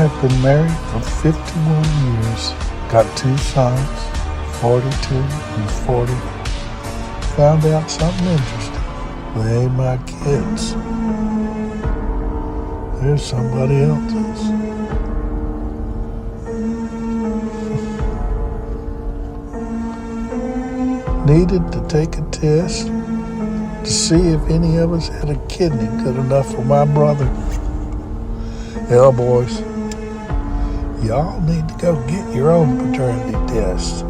have been married for 51 years. Got 2 sons, 42 and 40. Found out something interesting. They ain't my kids. They're somebody else's. Needed to take a test to see if any of us had a kidney good enough for my brother. Hell, boys, y'all need to go get your own paternity test.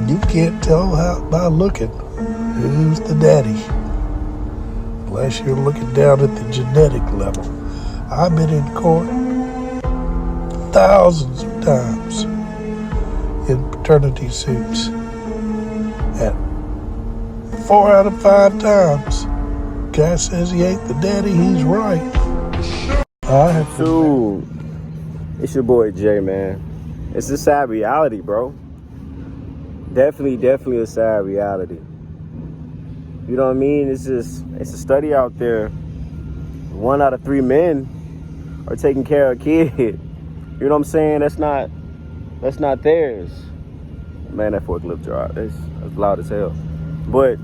You can't tell by looking who's the daddy, unless you're looking down at the genetic level. I've been in court thousands of times in paternity suits, and 4 out of 5 times, guy says he ain't the daddy, he's right. I have Dude, it's your boy Jay, man. It's a sad reality, bro. Definitely a sad reality. You know what I mean? It's a study out there. 1 out of 3 men are taking care of a kid. You know what I'm saying? That's not theirs. Man, that forklift drive, that's loud as hell. But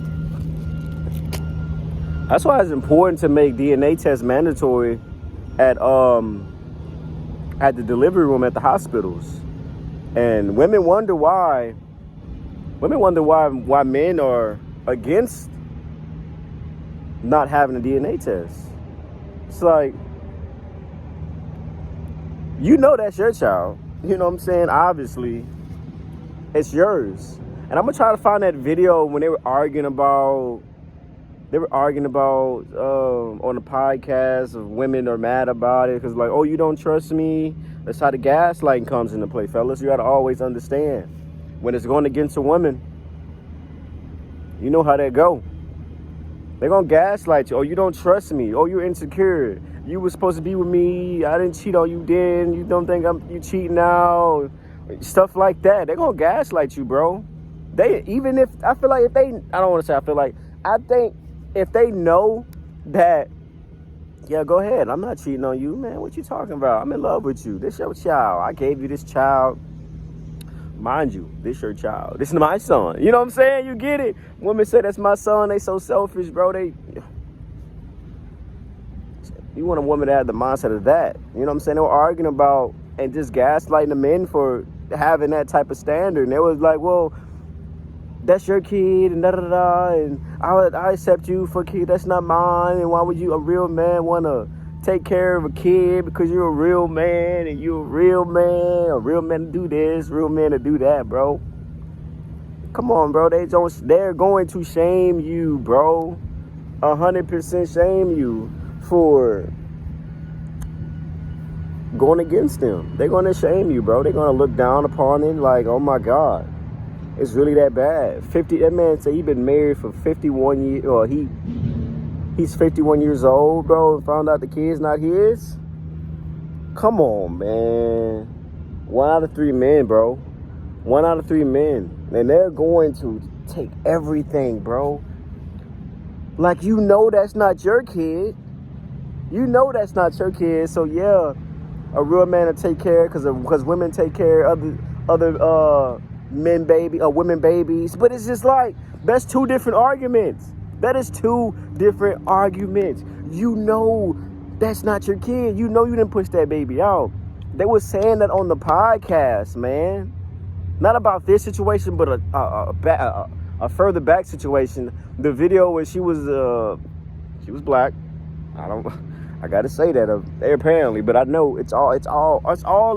that's why it's important to make DNA tests mandatory at the delivery room at the hospitals. And women wonder why men are against not having a DNA test. It's like, you know that's your child. You know what I'm saying? Obviously, it's yours. And I'm gonna try to find that video when they were arguing about on the podcast of women are mad about it because, like, oh, you don't trust me. That's how the gaslighting comes into play, fellas. You gotta always understand when it's going against a woman. You know how that go. They're gonna gaslight you. Oh, you don't trust me. Oh, you're insecure. You were supposed to be with me. I didn't cheat on you then. You don't think you cheating now. Stuff like that. They're gonna gaslight you, bro. I think if they know that, yeah, go ahead. I'm not cheating on you, man. What you talking about? I'm in love with you. This your child. I gave you this child. Mind you, this your child. This is my son. You know what I'm saying? You get it? Women say that's my son. They so selfish, bro. You want a woman to have the mindset of that. You know what I'm saying? They were arguing about and just gaslighting the men for having that type of standard. And they was like, well, that's your kid and da-da-da, and I accept you for a kid that's not mine, and why would you, a real man, want to take care of a kid because you're a real man, and you're a real man to do this, real man to do that, bro. Come on, bro. They're going to shame you, bro. 100% shame you for going against them. They're going to shame you, bro. They're going to look down upon it like, oh my God. It's really that bad. That man said he been married for 51 years. Or he's 51 years old, bro, and found out the kid's not his. Come on, man. 1 out of 3 men, bro. 1 out of 3 men. And they're going to take everything, bro. Like, you know that's not your kid. You know that's not your kid. So, yeah, a real man to take care because women take care of other women babies. But it's just like, that's 2 different arguments. That is 2 different arguments. You know that's not your kid. You know you didn't push that baby out. They were saying that on the podcast, man. Not about this situation, but a further back situation. The video where she was black. I gotta say that apparently, but I know it's all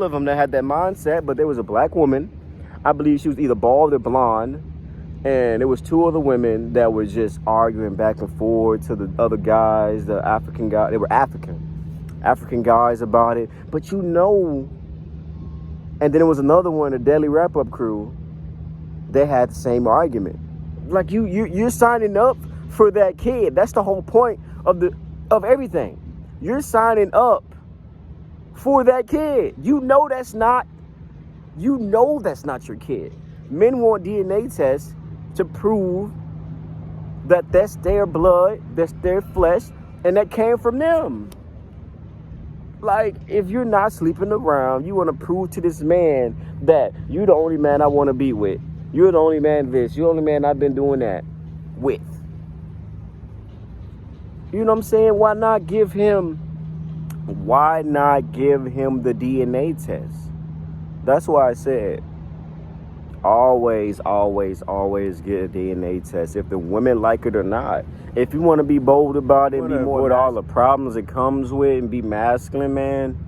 of them that had that mindset. But there was a black woman. I believe she was either bald or blonde, and there was 2 other women that were just arguing back and forth to the other guys, the African guys. They were African guys about it. But you know, and then there was another one, the Daily Wrap-Up crew. They had the same argument. Like you're signing up for that kid. That's the whole point of everything. You're signing up for that kid. You know that's not your kid. Men want DNA tests to prove that that's their blood, that's their flesh, and that came from them. Like, if you're not sleeping around, you want to prove to this man that you're the only man I want to be with. You're the only man this. You're the only man I've been doing that with. You know what I'm saying? Why not give him the DNA test? That's why I said, always, always, always get a DNA test. If the women like it or not. If you want to be bold about it, be more with all the problems it comes with, and be masculine, man,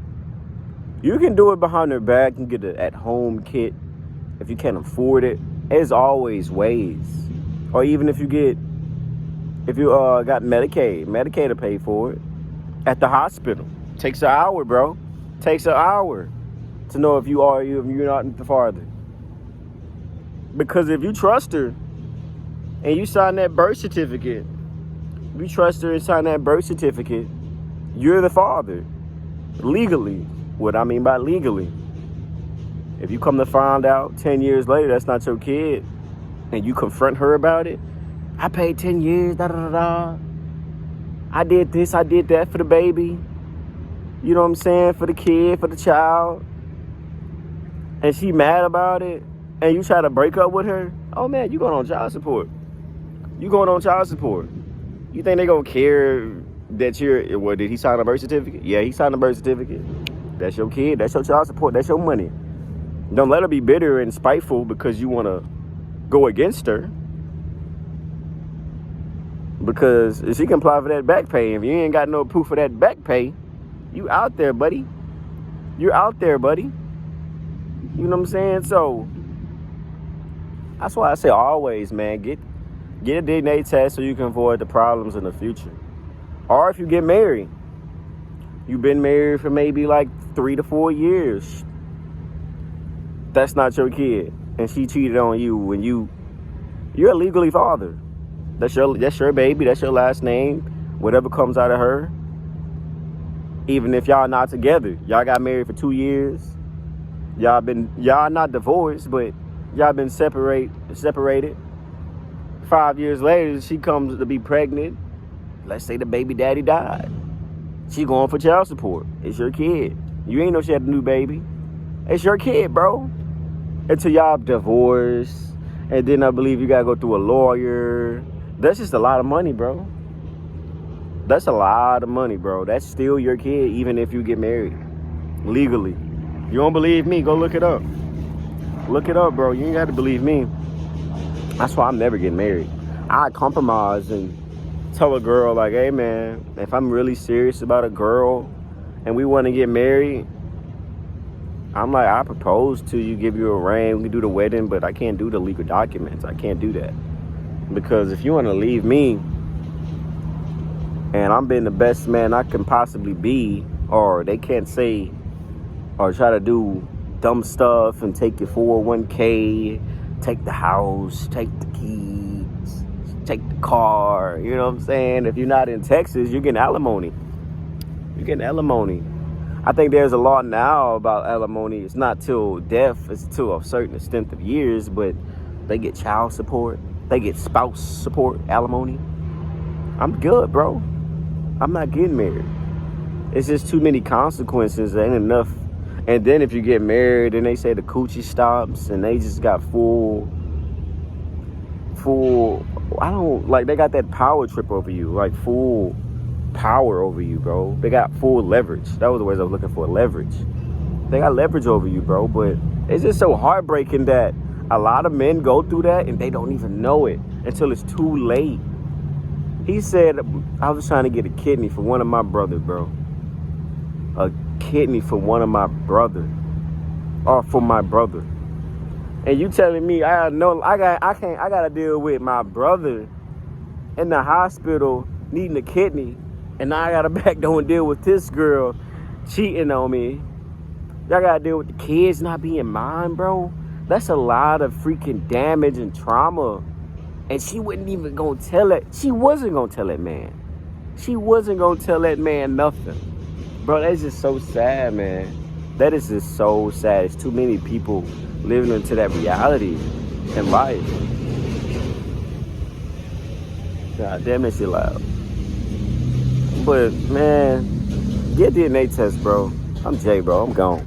you can do it behind their back. You can get an at-home kit if you can't afford it. There's always ways. Or even if you got Medicaid to pay for it at the hospital. Takes an hour, bro. Takes an hour to know if you're not the father. Because if you trust her and you sign that birth certificate, you're the father. Legally. What I mean by legally. If you come to find out 10 years later that's not your kid, and you confront her about it, I paid 10 years, I did this, I did that for the baby. You know what I'm saying? For the kid, for the child. And she mad about it, and you try to break up with her, oh man, you going on child support. You think they gonna care that did he sign a birth certificate? Yeah, he signed a birth certificate. That's your kid, that's your child support, that's your money. Don't let her be bitter and spiteful because you want to go against her. Because if she can apply for that back pay, if you ain't got no proof of that back pay, you out there, buddy. You know what I'm saying? So that's why I say always, man, get a DNA test so you can avoid the problems in the future. Or if you get married, you've been married for maybe like 3 to 4 years. That's not your kid, and she cheated on you, and you're legally father. That's your baby. That's your last name. Whatever comes out of her. Even if y'all not together, y'all got married for 2 years. Y'all not divorced, but y'all been separated. 5 years later, she comes to be pregnant. Let's say the baby daddy died. She going for child support. It's your kid. You ain't know she had a new baby. It's your kid, bro. Until y'all divorce, and then I believe you gotta go through a lawyer. That's just a lot of money, bro. That's a lot of money, bro. That's still your kid, even if you get married legally. You don't believe me? Go look it up. Look it up, bro. You ain't got to believe me. That's why I'm never getting married. I compromise and tell a girl, like, hey, man, if I'm really serious about a girl and we want to get married, I'm like, I propose to you, give you a ring, we can do the wedding, but I can't do the legal documents. I can't do that. Because if you want to leave me and I'm being the best man I can possibly be, or they can't say or try to do dumb stuff and take your 401k, take the house, take the keys, take the car, you know what I'm saying? If you're not in Texas, you're getting alimony. I think there's a law now about alimony. It's not till death, it's to a certain extent of years, but they get child support, they get spouse support, alimony. I'm good, bro. I'm not getting married. It's just too many consequences. There ain't enough. And then if you get married and they say the coochie stops and they just got full, they got that power trip over you, like full power over you, bro. They got full leverage. That was the words I was looking for, leverage. They got leverage over you, bro. But it's just so heartbreaking that a lot of men go through that and they don't even know it until it's too late. He said, I was trying to get a kidney for one of my brothers, bro. A kidney for one of my brother, or for my brother. And you telling me I gotta deal with my brother in the hospital needing a kidney, and now I gotta back door and deal with this girl cheating on me. Y'all gotta deal with the kids not being mine, bro. That's a lot of freaking damage and trauma. And she wasn't even gonna tell it. She wasn't gonna tell that man. She wasn't gonna tell that man nothing. Bro, that's just so sad, man. That is just so sad. It's too many people living into that reality in life. God damn it, she loud. But, man, Get DNA test, bro. I'm Jay, bro. I'm gone.